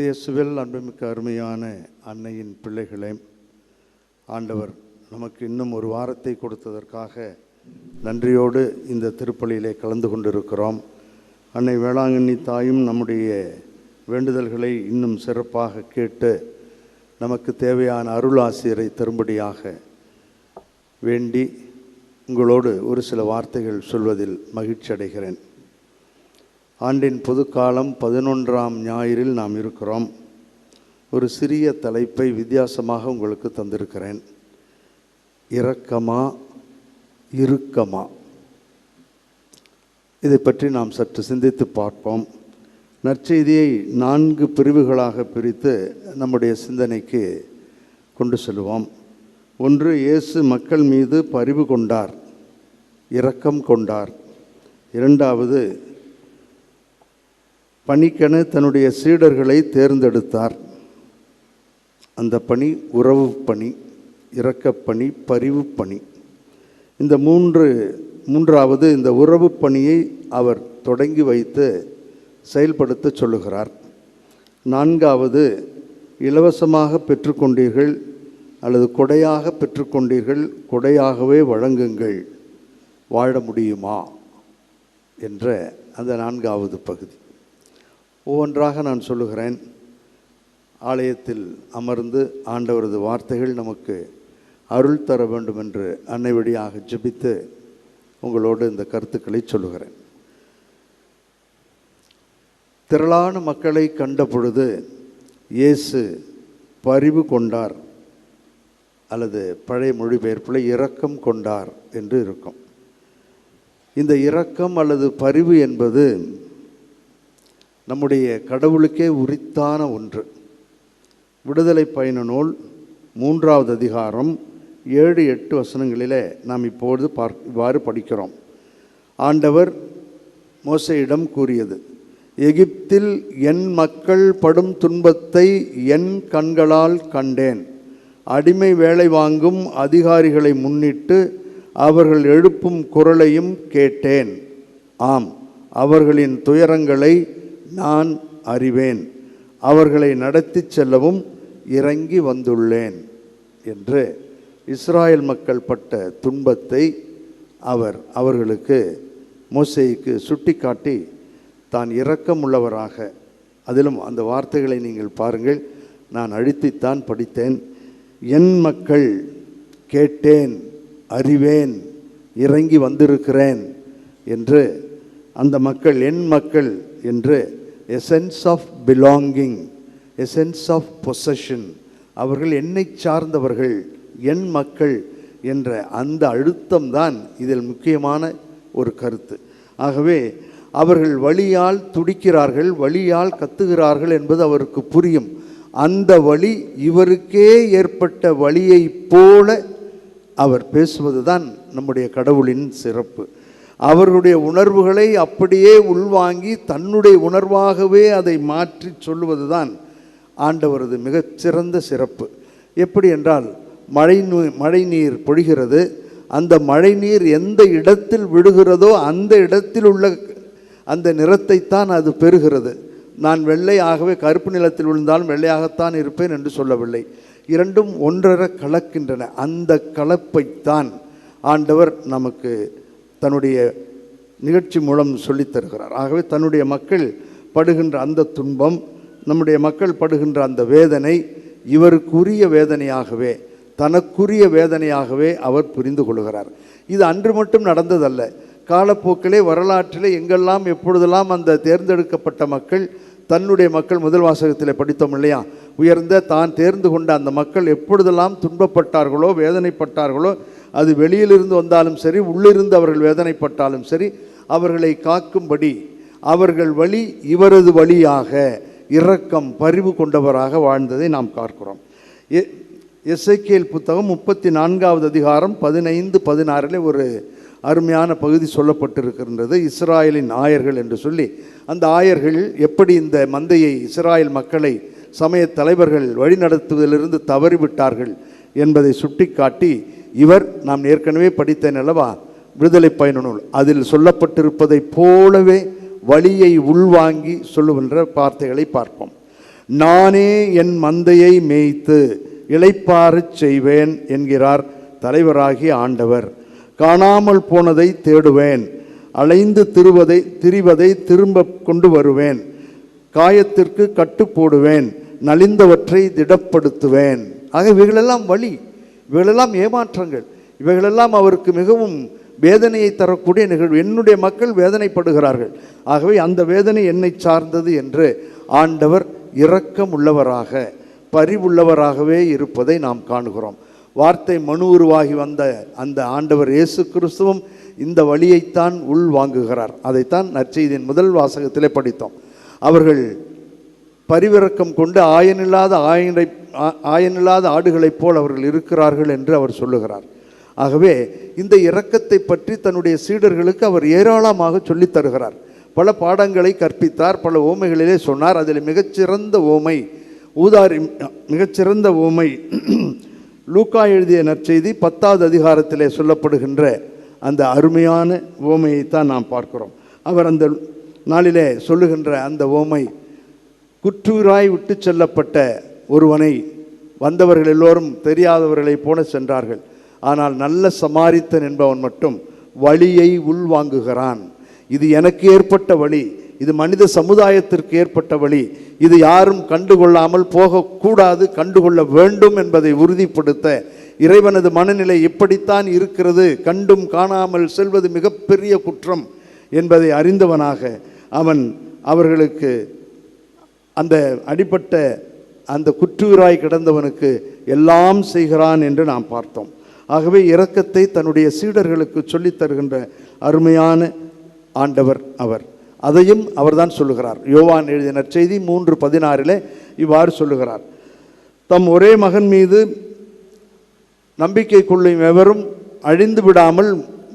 இயேசுவில் அன்புமிக்க அருமையான அன்னையின் பிள்ளைகளே, ஆண்டவர் நமக்கு இன்னும் ஒரு வாரத்தை கொடுத்ததற்காக நன்றியோடு இந்த திருப்பலியிலே கலந்து கொண்டிருக்கிறோம். அன்னை வேளாங்கண்ணி தாயும் நம்முடைய வேண்டுதல்களை இன்னும் சிறப்பாக கேட்டு நமக்கு தேவையான அருள் ஆசிரியரை தரும்படியாக வேண்டி உங்களோடு ஒரு சில வார்த்தைகள் சொல்வதில் மகிழ்ச்சி அடைகிறேன். ஆண்டின் பொதுக்காலம் 11ஆம் ஞாயிறில் நாம் இருக்கிறோம். ஒரு சிறிய தலைப்பை வித்தியாசமாக உங்களுக்கு தந்திருக்கிறேன். இரக்கமா இறுக்கமா? இதை பற்றி நாம் சற்று சிந்தித்து பார்ப்போம். நற்செய்தியை 4 பிரிவுகளாக பிரித்து நம்முடைய சிந்தனைக்கு கொண்டு செல்வோம். 1, இயேசு மக்கள் மீது பரிவு கொண்டார், இரக்கம் கொண்டார். 2வது, பணிக்கென தன்னுடைய சீடர்களை தேர்ந்தெடுத்தார். அந்த பணி உறவு பணி, இரக்கப்பணி, பரிவு பணி. இந்த மூன்றாவது இந்த உறவு பணியை அவர் தொடங்கி வைத்து செயல்படுத்த சொல்லுகிறார். 4வது, இலவசமாக பெற்றுக்கொண்டீர்கள் அல்லது கொடையாக பெற்றுக்கொண்டீர்கள், கொடையாகவே வழங்குங்கள், வாழ முடியுமா என்ற அந்த 4வது பகுதி. ஒவ்வொன்றாக நான் சொல்லுகிறேன். ஆலயத்தில் அமர்ந்து ஆண்டவரது வார்த்தைகள் நமக்கு அருள் தர வேண்டும் என்று அன்னை வழியாக ஜெபித்து உங்களோடு இந்த கருத்துக்களை சொல்லுகிறேன். திரளான மக்களை கண்ட பொழுது இயேசு பரிவு கொண்டார், அல்லது பழைய மொழிபெயர்ப்பில் இரக்கம் கொண்டார் என்று இருக்கும். இந்த இரக்கம் அல்லது பரிவு என்பது நம்முடைய கடவுளுக்கே உரித்தான ஒன்று. விடுதலை பயண நூல் 3வது அதிகாரம் 7-8 வசனங்களிலே நாம் இப்பொழுது இவ்வாறு படிக்கிறோம். ஆண்டவர் மோசேயிடம் கூறியது: எகிப்தில் என் மக்கள் படும் துன்பத்தை என் கண்களால் கண்டேன். அடிமை வேலை வாங்கும் அதிகாரிகளை முன்னிட்டு அவர்கள் எழுப்பும் குரலையும் கேட்டேன். ஆம், அவர்களின் துயரங்களை நான் அறிவேன். அவர்களை நடத்தி செல்லவும் இறங்கி வந்துள்ளேன் என்று இஸ்ராயல் மக்கள் பட்ட துன்பத்தை அவர்களுக்கு மோசேக்கு சுட்டிக்காட்டி தான் இரக்கமுள்ளவராக, அதிலும் அந்த வார்த்தைகளை நீங்கள் பாருங்கள், நான் அழித்துத்தான் படித்தேன். என் மக்கள், கேட்டேன், அறிவேன், இறங்கி வந்திருக்கிறேன் என்று அந்த மக்கள் என் மக்கள் என்று a sense of belonging, a sense of possession, அவர்கள் என்னை சார்ந்தவர்கள், என் மக்கள் என்ற அந்த அழுத்தம்தான் இதில் முக்கியமான ஒரு கருத்து. ஆகவே அவர்கள் வலியால் துடிக்கிறார்கள், வலியால் கத்துகிறார்கள் என்பது அவருக்கு புரியும். அந்த வலி இவருக்கே ஏற்பட்ட வலியை போல அவர் பேசுவது தான் நம்முடைய கடவுளின் சிறப்பு. அவர்களுடைய உணர்வுகளை அப்படியே உள்வாங்கி தன்னுடைய உணர்வாகவே அதை மாற்றி சொல்லுவது தான் ஆண்டவரது மிகச்சிறந்த சிறப்பு. எப்படி என்றால், மழை நீர் பொழிகிறது. அந்த மழை நீர் எந்த இடத்தில் விடுகிறதோ அந்த இடத்தில் உள்ள அந்த நிறத்தைத்தான் அது பெறுகிறது. நான் வெள்ளை, ஆகவே கருப்பு நிலத்தில் விழுந்தாலும் வெள்ளையாகத்தான் இருப்பேன் என்று சொல்லவில்லை. இரண்டும் ஒன்றரை கலக்கின்றன. அந்த கலப்பைத்தான் ஆண்டவர் நமக்கு தன்னுடைய நிகழ்ச்சி மூலம் சொல்லித் தருகிறார். ஆகவே தன்னுடைய மக்கள் படுகின்ற அந்த துன்பம், நம்முடைய மக்கள் படுகின்ற அந்த வேதனை இவருக்குரிய வேதனையாகவே, தனக்குரிய வேதனையாகவே அவர் புரிந்து கொள்கிறார். இது அன்று மட்டும் நடந்ததல்ல. காலப்போக்கிலே வரலாற்றிலே எங்கெல்லாம் எப்பொழுதெல்லாம் அந்த தேர்ந்தெடுக்கப்பட்ட மக்கள், தன்னுடைய மக்கள், முதல் வாசகத்தில் படித்தோம் இல்லையா, உயர்ந்த தான் தேர்ந்து கொண்ட அந்த மக்கள் எப்பொழுதெல்லாம் துன்பப்பட்டார்களோ, வேதனைப்பட்டார்களோ, அது வெளியிலிருந்து வந்தாலும் சரி, உள்ளிருந்து அவர்கள் வேதனைப்பட்டாலும் சரி, அவர்களை காக்கும்படி அவர்கள் வழி இவரது வழியாக இரக்கம், பரிவு கொண்டவராக வாழ்ந்ததை நாம் பார்க்கிறோம். எசேக்கியேல் புத்தகம் 34வது அதிகாரம் 15-16 ஒரு அருமையான பகுதி சொல்லப்பட்டிருக்கின்றது. இஸ்ராயலின் ஆயர்கள் என்று சொல்லி, அந்த ஆயர்கள் எப்படி இந்த மந்தையை, இஸ்ராயல் மக்களை சமய தலைவர்கள் வழிநடத்துவதிலிருந்து தவறிவிட்டார்கள் என்பதை சுட்டிக்காட்டி, இவர் நாம் ஏற்கனவே படித்தேன் அல்லவா, விடுதலை பயண நூல், அதில் சொல்லப்பட்டிருப்பதை போலவே வலியை உள்வாங்கி சொல்லுகின்ற வார்த்தைகளை பார்ப்போம். நானே என் மந்தையை மேய்த்து இளைப்பாறச் செய்வேன் என்கிறார் தலைவராகிய ஆண்டவர். காணாமல் போனதை தேடுவேன், அலைந்து திரிவதை திரும்ப கொண்டு வருவேன், காயத்திற்கு கட்டு போடுவேன், நலிந்தவற்றை திடப்படுத்துவேன். ஆக இவைகளெல்லாம் வழி, இவைகளெல்லாம் ஏமாற்றங்கள், இவைகளெல்லாம் அவருக்கு மிகவும் வேதனையை தரக்கூடிய நிகழ்வு. என்னுடைய மக்கள் வேதனைப்படுகிறார்கள், ஆகவே அந்த வேதனை என்னை சார்ந்தது என்று ஆண்டவர் இரக்கம் உள்ளவராக பரிவுள்ளவராகவே இருப்பதை நாம் காணுகிறோம். வார்த்தை மனு உருவாகி வந்த அந்த ஆண்டவர் இயேசு கிறிஸ்துவும் இந்த வழியைத்தான் உள் வாங்குகிறார். அதைத்தான் நற்செய்தியின் முதல் வாசகத்திலே படித்தோம். அவர்கள் பரிவிரக்கம் கொண்டு ஆயனில்லாத ஆடுகளைப் போல் அவர்கள் இருக்கிறார்கள் என்று அவர் சொல்லுகிறார். ஆகவே இந்த இரக்கத்தை பற்றி தன்னுடைய சீடர்களுக்கு அவர் ஏராளமாக சொல்லித் தருகிறார். பல பாடங்களை கற்பித்தார், பல ஓமைகளிலே சொன்னார். அதில் மிகச்சிறந்த ஓமை லூக்கா எழுதிய நற்செய்தி 10வது அதிகாரத்திலே சொல்லப்படுகின்ற அந்த அருமையான ஓமையைத்தான் நாம் பார்க்கிறோம். அவர் அந்த நாளிலே சொல்லுகின்ற அந்த ஓமை, குற்றூராய் விட்டு செல்லப்பட்ட ஒருவனை வந்தவர்கள் எல்லோரும் தெரியாதவர்களை போல சென்றார்கள். ஆனால் நல்ல சமாரித்தன் என்பவன் மட்டும் வழியை உள்வாங்குகிறான். இது எனக்கு ஏற்பட்ட வழி, இது மனித சமுதாயத்திற்கு ஏற்பட்ட வழி, இது யாரும் கண்டுகொள்ளாமல் போகக்கூடாது, கண்டுகொள்ள வேண்டும் என்பதை உறுதிப்படுத்த இறைவனது மனநிலை எப்படித்தான் இருக்கிறது, கண்டும் காணாமல் செல்வது மிகப்பெரிய குற்றம் என்பதை அறிந்தவனாக அவன் அவர்களுக்கு அந்த அடிப்பட்ட அந்த குற்றூராய் கிடந்தவனுக்கு எல்லாம் செய்கிறான் என்று நாம் பார்த்தோம். ஆகவே இரக்கத்தை தன்னுடைய சீடர்களுக்கு சொல்லித் தருகின்ற அருமையான ஆண்டவர் அவர். அதையும் அவர்தான் சொல்லுகிறார். யோவான் எழுதிய நற்செய்தி 3:16 இவ்வாறு சொல்லுகிறார், தம் ஒரே மகன் மீது நம்பிக்கை கொள்ளும் எவரும் அழிந்து விடாமல்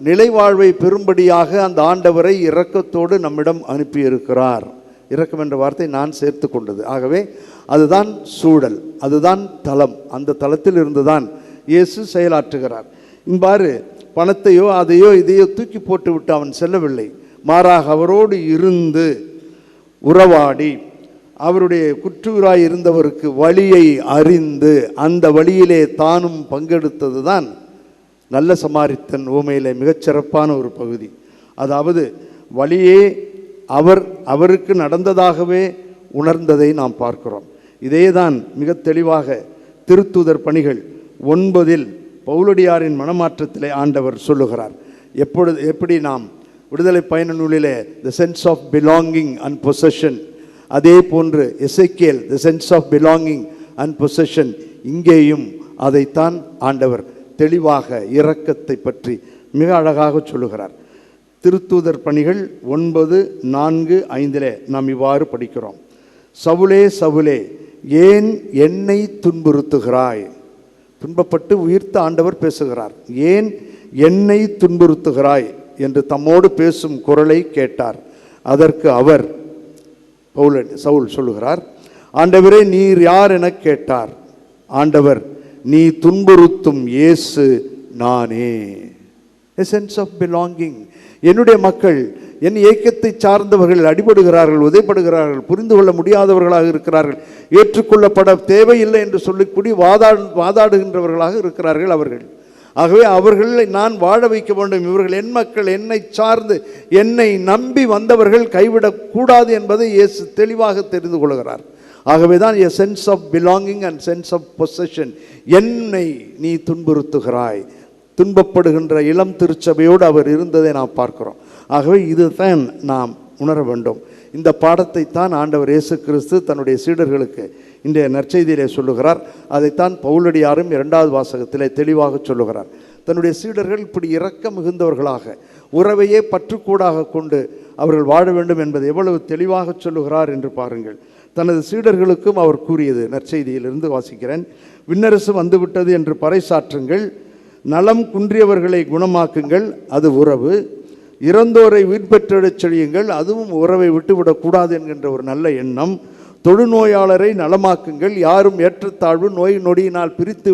நிலை வாழ்வை பெறும்படியாக அந்த ஆண்டவரை இரக்கத்தோடு நம்மிடம் அனுப்பியிருக்கிறார். இரக்கம் என்ற வார்த்தை நான் சேர்த்து கொண்டது. ஆகவே அதுதான் சூழல், அதுதான் தளம். அந்த தளத்தில் இருந்துதான் இயேசு செயலாற்றுகிறார். இவ்வாறு பணத்தையோ அதையோ இதையோ தூக்கி போட்டு விட்டு அவன் செல்லவில்லை. மாறாக அவரோடு இருந்து உறவாடி அவருடைய குற்றூராய் இருந்தவருக்கு வழியை அறிந்து அந்த வழியிலே தானும் பங்கெடுத்தது தான் நல்ல சமாரித்தன் ஊமையிலே மிகச்சிறப்பான ஒரு பகுதி. அதாவது வழியே அவருக்கு நடந்ததாகவே உணர்ந்ததை நாம் பார்க்கிறோம். இதே தான் மிக தெளிவாக திருத்தூதர் பணிகள் 9 பவுலடியாரின் மனமாற்றத்திலே ஆண்டவர் சொல்லுகிறார். எப்படி நாம் விடுதலை பயண நூலிலே the sense of belonging and possession, அதே போன்று எசேக்கியேல் the sense of belonging and possession, இங்கேயும் அதைத்தான் ஆண்டவர் தெளிவாக இரக்கத்தை பற்றி மிக அழகாக சொல்லுகிறார். திருத்தூதர் பணிகள் 9:4-5 நாம் இவ்வாறு படிக்கிறோம். சவுலே சவுலே ஏன் என்னை துன்புறுத்துகிறாய்? துன்பப்பட்டு உயிர்த்த ஆண்டவர் பேசுகிறார். ஏன் என்னை துன்புறுத்துகிறாய் என்று தம்மோடு பேசும் குரலை கேட்டார். அதற்கு அவர் சவுல் சொல்லுகிறார், ஆண்டவரே நீர் யார் என கேட்டார். ஆண்டவர், நீ துன்புறுத்தும் இயேசு நானே. A sense of belonging. என்னுடைய மக்கள், என் இயக்கத்தை சார்ந்தவர்கள் அடிபடுகிறார்கள், உதைப்படுகிறார்கள், புரிந்து கொள்ள முடியாதவர்களாக இருக்கிறார்கள், ஏற்றுக்கொள்ளப்பட தேவையில்லை என்று சொல்லிக்கூடி வாதாடுகின்றவர்களாக இருக்கிறார்கள் அவர்கள். ஆகவே அவர்களை நான் வாழ வைக்க வேண்டும். இவர்கள் என் மக்கள், என்னை சார்ந்து என்னை நம்பி வந்தவர்கள் கைவிடக்கூடாது என்பதை இயேசு தெளிவாக தெரிந்து கொள்கிறார். ஆகவே தான் a sense of belonging and sense of possession. என்னை நீ துன்புறுத்துகிறாய். துன்பப்படுகின்ற இளம் திருச்சபையோடு அவர் இருந்ததை நாம் பார்க்கிறோம். ஆகவே இதுதான் நாம் உணர வேண்டும். இந்த பாடத்தை தான் ஆண்டவர் இயேசு கிறிஸ்து தன்னுடைய சீடர்களுக்கு இன்றைய நற்செய்தியிலே சொல்லுகிறார். அதைத்தான் பவுலடியாரும் 2வது வாசகத்திலே தெளிவாக சொல்லுகிறார். தன்னுடைய சீடர்கள் இப்படி இரக்க மிகுந்தவர்களாக உறவையே பற்றுக்கூடாக கொண்டு அவர்கள் வாழ வேண்டும் என்பதை எவ்வளவு தெளிவாக சொல்லுகிறார் என்று பாருங்கள். தனது சீடர்களுக்கும் அவர் கூறியது நற்செய்தியிலிருந்து வாசிக்கிறேன். விண்ணரசு வந்துவிட்டது என்று பறைசாற்றுங்கள், நலம் குன்றியவர்களை குணமாக்குங்கள், அது உறவு, இறந்தோரை உயிர்பெற்றெழச் செய்யுங்கள், அதுவும் உறவை விட்டுவிடக்கூடாது என்கின்ற ஒரு நல்ல எண்ணம், தொழுநோயாளரை நலமாக்குங்கள், யாரும் ஏற்றத்தாழ்வு நோய் நொடியினால் பிரிந்து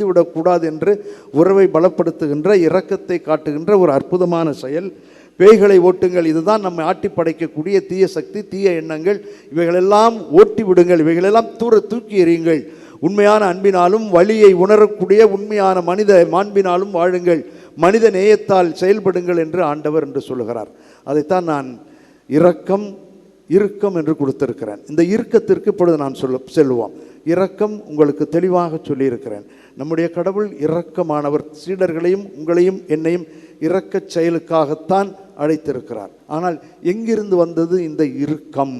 விடக்கூடாது என்று உறவை பலப்படுத்துகின்ற இரக்கத்தை காட்டுகின்ற ஒரு அற்புதமான செயல், பேய்களை ஓட்டுங்கள். இதுதான் நம்மை ஆட்டி படைக்கக்கூடிய தீய சக்தி, தீய எண்ணங்கள். இவைகளெல்லாம் ஓட்டி விடுங்கள், இவைகளெல்லாம் தூக்கி எறியுங்கள். உண்மையான அன்பினாலும் வலியை உணரக்கூடிய உண்மையான மனித மாண்பினாலும் வாழுங்கள், மனித நேயத்தால் செயல்படுங்கள் என்று ஆண்டவர் என்று சொல்லுகிறார். அதைத்தான் நான் இரக்கம் இறுக்கம் என்று கொடுத்திருக்கிறேன். இந்த இறுக்கத்திற்கு இப்பொழுது நான் செல்லுவோம். இரக்கம் உங்களுக்கு தெளிவாக சொல்லியிருக்கிறேன். நம்முடைய கடவுள் இரக்கமானவர். சீடர்களையும் உங்களையும் என்னையும் இரக்கச் செயலுக்காகத்தான் அழைத்திருக்கிறார். ஆனால் எங்கிருந்து வந்தது இந்த இறுக்கம்?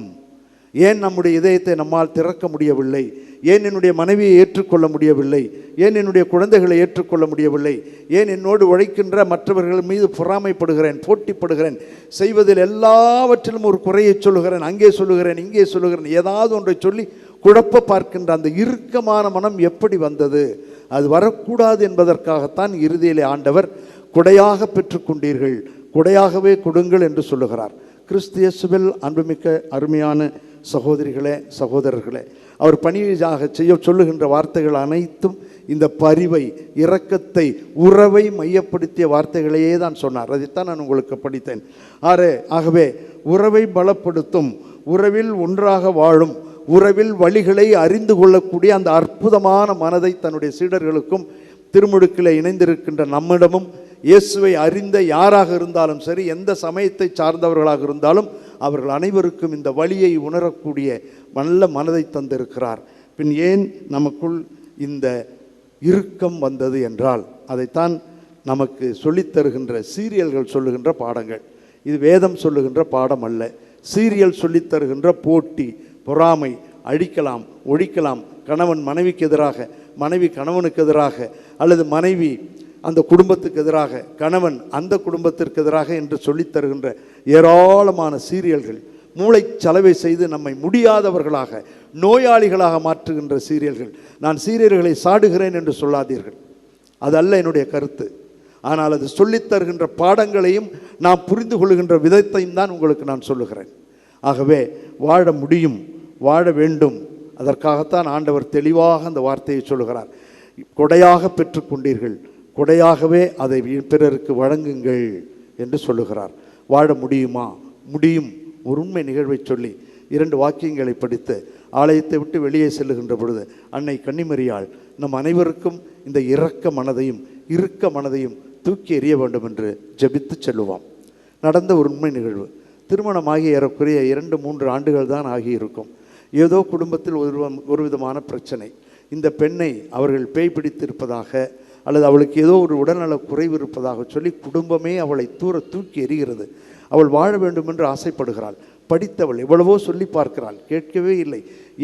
ஏன் நம்முடைய இதயத்தை நம்மால் திறக்க முடியவில்லை? ஏன் என்னுடைய மனைவியை ஏற்றுக்கொள்ள முடியவில்லை? ஏன் என்னுடைய குழந்தைகளை ஏற்றுக்கொள்ள முடியவில்லை? ஏன் என்னோடு உழைக்கின்ற மற்றவர்கள் மீது பொறாமைப்படுகிறேன், போட்டிப்படுகிறேன், செய்வதில் எல்லாவற்றிலும் ஒரு குறையை சொல்லுகிறேன், அங்கே சொல்லுகிறேன், இங்கே சொல்லுகிறேன், ஏதாவது ஒன்றை சொல்லி குழப்ப பார்க்கின்ற அந்த இறுக்கமான மனம் எப்படி வந்தது? அது வரக்கூடாது என்பதற்காகத்தான் இறுதியிலே ஆண்டவர் கொடையாக பெற்றுக்கொண்டீர்கள், கொடையாகவே கொடுங்கள் என்று சொல்லுகிறார். கிறிஸ்து இயேசுவில் அன்புமிக்க அருமையான சகோதரிகளே, சகோதரர்களே, அவர் பணியாக செய்ய சொல்லுகின்ற வார்த்தைகள் அனைத்தும் இந்த பரிவை, இரக்கத்தை, உறவை மையப்படுத்திய வார்த்தைகளையே தான் சொன்னார். அதைத்தான் நான் உங்களுக்கு படித்தேன். ஆகவே உறவை பலப்படுத்தும், உறவில் ஒன்றாக வாழும், உறவில் வழிகளை அறிந்து கொள்ளக்கூடிய அந்த அற்புதமான மனதை தன்னுடைய சீடர்களுக்கும் திருமுழுக்கில் இணைந்திருக்கின்ற நம்மிடமும், இயேசுவை அறிந்த யாராக இருந்தாலும் சரி, எந்த சமயத்தை சார்ந்தவர்களாக இருந்தாலும் அவர்கள் அனைவருக்கும் இந்த வழியை உணரக்கூடிய நல்ல மனதை தந்திருக்கிறார். பின் ஏன் நமக்குள் இந்த இறுக்கம் வந்தது என்றால், அதைத்தான் நமக்கு சொல்லித்தருகின்ற சீரியல்கள் சொல்லுகின்ற பாடங்கள். இது வேதம் சொல்லுகின்ற பாடம் அல்ல. சீரியல் சொல்லித்தருகின்ற போட்டி, பொறாமை, அழிக்கலாம், ஒழிக்கலாம், கணவன் மனைவிக்கு எதிராக, மனைவி கணவனுக்கு எதிராக, அல்லது மனைவி அந்த குடும்பத்துக்கு எதிராக, கணவன் அந்த குடும்பத்திற்கு எதிராக என்று சொல்லித்தருகின்ற ஏராளமான சீரியல்கள், மூளை சலவை செய்து நம்மை முடியாதவர்களாக, நோயாளிகளாக மாற்றுகின்ற சீரியல்கள். நான் சீரியல்களை சாடுகிறேன் என்று சொல்லாதீர்கள், அதல்ல என்னுடைய கருத்து. ஆனால் அது சொல்லித்தருகின்ற பாடங்களையும் நாம் புரிந்து கொள்கின்ற விதத்தையும் தான் உங்களுக்கு நான் சொல்லுகிறேன். ஆகவே வாழ முடியும், வாழ வேண்டும். அதற்காகத்தான் ஆண்டவர் தெளிவாக அந்த வார்த்தையை சொல்லுகிறார். கொடையாக பெற்றுக்கொண்டீர்கள், கொடையாகவே அதை பிறருக்கு வழங்குங்கள் என்று சொல்லுகிறார். வாழ முடியுமா? முடியும். ஒரு உண்மை நிகழ்வை சொல்லி 2 வாக்கியங்களை படித்து ஆலயத்தை விட்டு வெளியே செல்லுகின்ற பொழுது அன்னை கன்னிமரியாள் நம் அனைவருக்கும் இந்த இரக்க மனதையும் இறுக்க மனதையும் தூக்கி எறிய வேண்டும் என்று ஜெபித்து செல்லுவோம். நடந்த ஒரு உண்மை நிகழ்வு. திருமணமாகி ஏறக்குறைய 2-3 ஆண்டுகள் தான் ஆகியிருக்கும். ஏதோ குடும்பத்தில் ஒரு விதமான பிரச்சனை. இந்த பெண்ணை அவர்கள் பேய் பிடித்திருப்பதாக அல்லது அவளுக்கு ஏதோ ஒரு உடல்நல குறைவு இருப்பதாக சொல்லி குடும்பமே அவளை தூக்கி எறிகிறது. அவள் வாழ வேண்டும் என்று ஆசைப்படுகிறாள். படித்தவள், எவ்வளவோ சொல்லி பார்க்கிறாள், கேட்கவே இல்லை.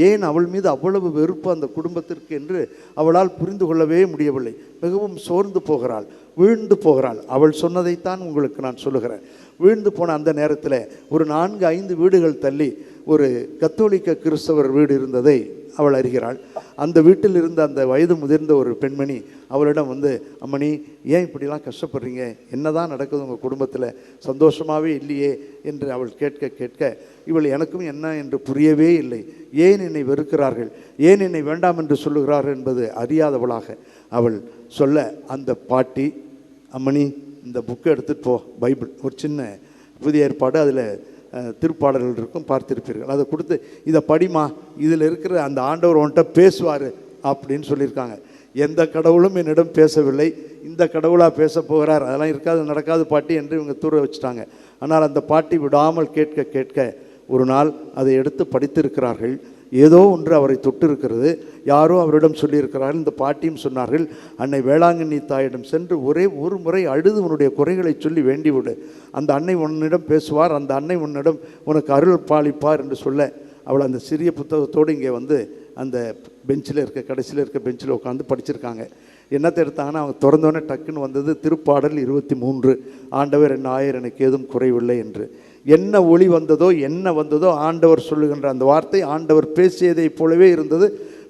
ஏன் அவள் மீது அவ்வளவு வெறுப்பு அந்த குடும்பத்திற்கு என்று அவளால் புரிந்து கொள்ளவே முடியவில்லை. மிகவும் சோர்ந்து போகிறாள், வீழ்ந்து போகிறாள். அவள் சொன்னதைத்தான் உங்களுக்கு நான் சொல்லுகிறேன். வீழ்ந்து போன அந்த நேரத்தில் ஒரு 4-5 வீடுகள் தள்ளி ஒரு கத்தோலிக்க கிறிஸ்தவர் வீடு இருந்ததை அவள் அறிகிறாள். அந்த வீட்டில் இருந்த அந்த வயது முதிர்ந்த ஒரு பெண்மணி அவளிடம் வந்து, அம்மணி, ஏன் இப்படிலாம் கஷ்டப்படுறீங்க? என்னதான் நடக்குது உங்கள் குடும்பத்தில்? சந்தோஷமாகவே இல்லையே என்று அவள் கேட்க இவள் எனக்கும் என்ன என்று புரியவே இல்லை. ஏன் என்னை வெறுக்கிறார்கள், ஏன் என்னை வேண்டாம் என்று சொல்லுகிறார்கள் என்பது அறியாதவளாக அவள் சொல்ல, அந்த பாட்டி, அம்மணி இந்த புக்கை எடுத்துகிட்டு போ, பைபிள், ஒரு சின்ன புதிய ஏற்பாடு, அதில் திருப்பாடல்கள் இருக்கும், பார்த்திருப்பீர்கள். அதை கொடுத்து இதை படிமா, இதில் இருக்கிற அந்த ஆண்டவர் உன்கிட்ட பேசுவார் அப்படின்னு சொல்லியிருக்காங்க. எந்த கடவுளும் என்னிடம் பேசவில்லை, இந்த கடவுளாக பேச போகிறார், அதெல்லாம் இருக்காது, நடக்காது பாட்டி என்று இவங்க தூர வச்சுட்டாங்க. ஆனால் அந்த பாட்டி விடாமல் கேட்க ஒரு நாள் அதை எடுத்து படித்திருக்கிறார்கள். ஏதோ ஒன்று அவரை தொட்டு இருக்கிறது. யாரோ அவரிடம் சொல்லியிருக்கிறார்கள். இந்த பாட்டியும் சொன்னார்கள், அன்னை வேளாங்கண்ணி தாயிடம் சென்று ஒரே ஒரு முறை அழுது உன்னுடைய குறைகளை சொல்லி வேண்டிவிடு, அந்த அன்னை உன்னிடம் பேசுவார், அந்த அன்னை உன்னிடம் உனக்கு அருள் பாலிப்பார் என்று சொல்ல, அவள் அந்த சிறிய புத்தகத்தோடு இங்கே வந்து அந்த பெஞ்சில் கடைசியில் இருக்க பெஞ்சில் உட்காந்து படிச்சிருக்காங்க. என்னத்தை எடுத்தாங்கன்னா, அவங்க திறந்தோடனே டக்குன்னு வந்தது திருப்பாடல் 23, ஆண்டவர் என்ன ஆயர் எனக்கு ஏதும் குறைவில்லை என்று. என்ன ஒளி வந்ததோ, என்ன வந்ததோ, ஆண்டவர் சொல்லுகின்ற அந்த வார்த்தை ஆண்டவர் பேசியதை போலவே இருந்தது.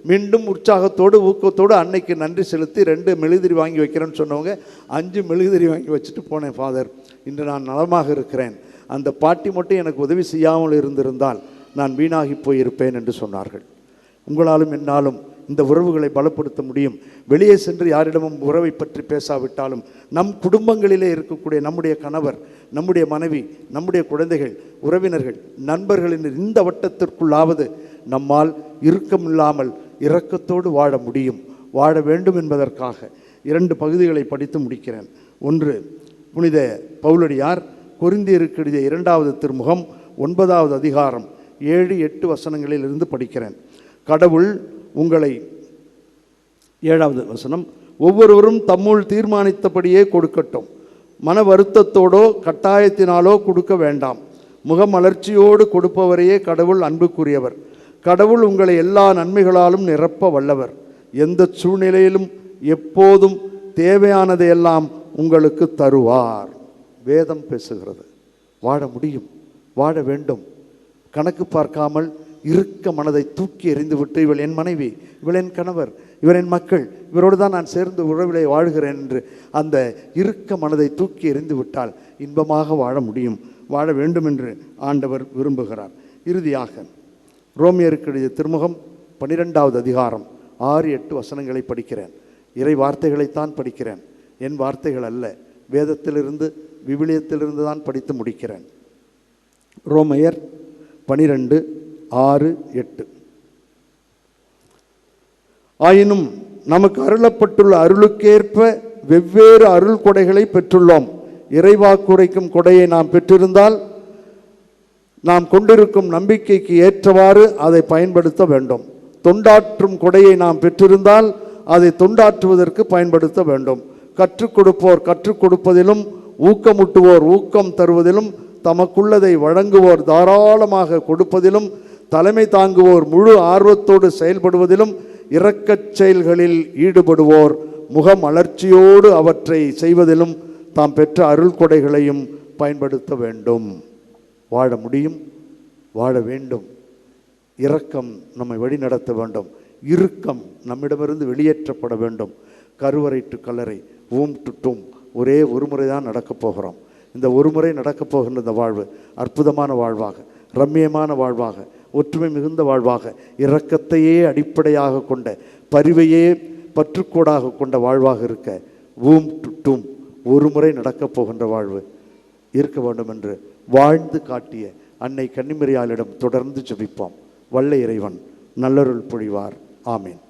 மீண்டும் உற்சாகத்தோடு ஊக்கத்தோடு அன்னைக்கு நன்றி செலுத்தி 2 மெழுகுதிரி வாங்கி வைக்கிறேன்னு சொன்னவங்க 5 மெழுகுதிரி வாங்கி வச்சுட்டு போனேன். ஃபாதர், இன்று நான் நலமாக இருக்கிறேன், அந்த பாட்டி மட்டும் எனக்கு உதவி செய்யாமல் இருந்திருந்தால் நான் வீணாகி போயிருப்பேன் என்று சொன்னார்கள். உங்களாலும் என்னாலும் இந்த உறவுகளை பலப்படுத்த முடியும். வெளியே சென்று யாரிடமும் உறவை பற்றி பேசாவிட்டாலும் நம் குடும்பங்களிலே இருக்கக்கூடிய நம்முடைய கணவர், நம்முடைய மனைவி, நம்முடைய குழந்தைகள், உறவினர்கள், நண்பர்களின் இந்த வட்டத்திற்குள்ளாவது நம்மால் இறுக்கமில்லாமல் இரக்கத்தோடு வாழ முடியும், வாழ வேண்டும் என்பதற்காக 2 பகுதிகளை படித்து முடிக்கிறேன். ஒன்று, புனித பவுலடியார் கொரிந்தியருக்கு எழுதிய 2வது திருமுகம் 9வது அதிகாரம் 7-8 வசனங்களில் இருந்து படிக்கிறேன். கடவுள் உங்களை 7வது வசனம், ஒவ்வொருவரும் தம்முள் தீர்மானித்தபடியே கொடுக்கட்டும், மன வருத்தத்தோடோ கட்டாயத்தினாலோ கொடுக்க வேண்டாம். முகமலர்ச்சியோடு கொடுப்பவரையே கடவுள் அன்புக்குரியவர். கடவுள் உங்களை எல்லா நன்மைகளாலும் நிரப்ப வல்லவர். எந்த சூழ்நிலையிலும் எப்போதும் தேவையானதையெல்லாம் உங்களுக்கு தருவார். வேதம் பேசுகிறது. வாழ முடியும், வாழ வேண்டும். கணக்கு பார்க்காமல் இருக்க மனதை தூக்கி எறிந்துவிட்டு, இவள் என் மனைவி, இவள் என் கணவர், இவர் என் மக்கள், இவரோடு தான் நான் சேர்ந்து உறவிலே வாழ்கிறேன் என்று அந்த இருக்க மனதை தூக்கி எறிந்து விட்டால் இன்பமாக வாழ முடியும், வாழ வேண்டும் என்று ஆண்டவர் விரும்புகிறார். இறுதியாக ரோமியருக்கு எழுதிய திருமுகம் 12வது அதிகாரம் 6-8 வசனங்களை படிக்கிறேன். இறை வார்த்தைகளைத்தான் படிக்கிறேன், என் வார்த்தைகள் அல்ல. வேதத்திலிருந்து, விவிலியத்திலிருந்து தான் படித்து முடிக்கிறேன். ரோமையர் 12:6-8. ஆயினும் நமக்கு அருளப்பட்டுள்ள அருளுக்கேற்ப வெவ்வேறு அருள் கொடைகளை பெற்றுள்ளோம். இறைவாக்குரைக்கும் கொடையை நாம் பெற்றிருந்தால் நாம் கொண்டிருக்கும் நம்பிக்கைக்கு ஏற்றவாறு அதை பயன்படுத்த வேண்டும். தொண்டாற்றும் கொடையை நாம் பெற்றிருந்தால் அதை தொண்டாற்றுவதற்கு பயன்படுத்த வேண்டும். கற்றுக் கொடுப்போர் கற்றுக் கொடுப்பதிலும், ஊக்கமுட்டுவோர் ஊக்கம் தருவதிலும், தமக்குள்ளதை வழங்குவோர் தாராளமாக கொடுப்பதிலும், தலைமை தாங்குவோர் முழு ஆர்வத்தோடு செயல்படுவதிலும், இரக்கச் செயல்களில் ஈடுபடுவோர் முகமலர்ச்சியோடு அவற்றை செய்வதிலும் தாம் பெற்ற அருள் கொடைகளையும் பயன்படுத்த வேண்டும். வாழ முடியும், வாழ வேண்டும். இரக்கம் நம்மை வழிநடத்த வேண்டும். இறுக்கம் நம்மிடமிருந்து வெளியேற்றப்பட வேண்டும். கருவறை டு கல்லறை, ஊம் டு டூம், ஒரே ஒரு முறை தான் நடக்கப் போகிறோம். இந்த ஒரு முறை நடக்கப் போகின்ற இந்த வாழ்வு அற்புதமான வாழ்வாக, ரம்மியமான வாழ்வாக, ஒற்றுமை மிகுந்த வாழ்வாக, இரக்கத்தையே அடிப்படையாக கொண்ட, பரிவையே பற்றுக்கோடாக கொண்ட வாழ்வாக இருக்க, ஊம் டு டூம், ஒரு முறை நடக்கப் போகின்ற வாழ்வு இருக்க வேண்டும் என்று வாழ்ந்து காட்டிய அன்னை கன்னிமரியாளிடம் தொடர்ந்து ஜெபிப்போம். வல்ல இறைவன் நல்லருள் பொழிவார். ஆமீன்.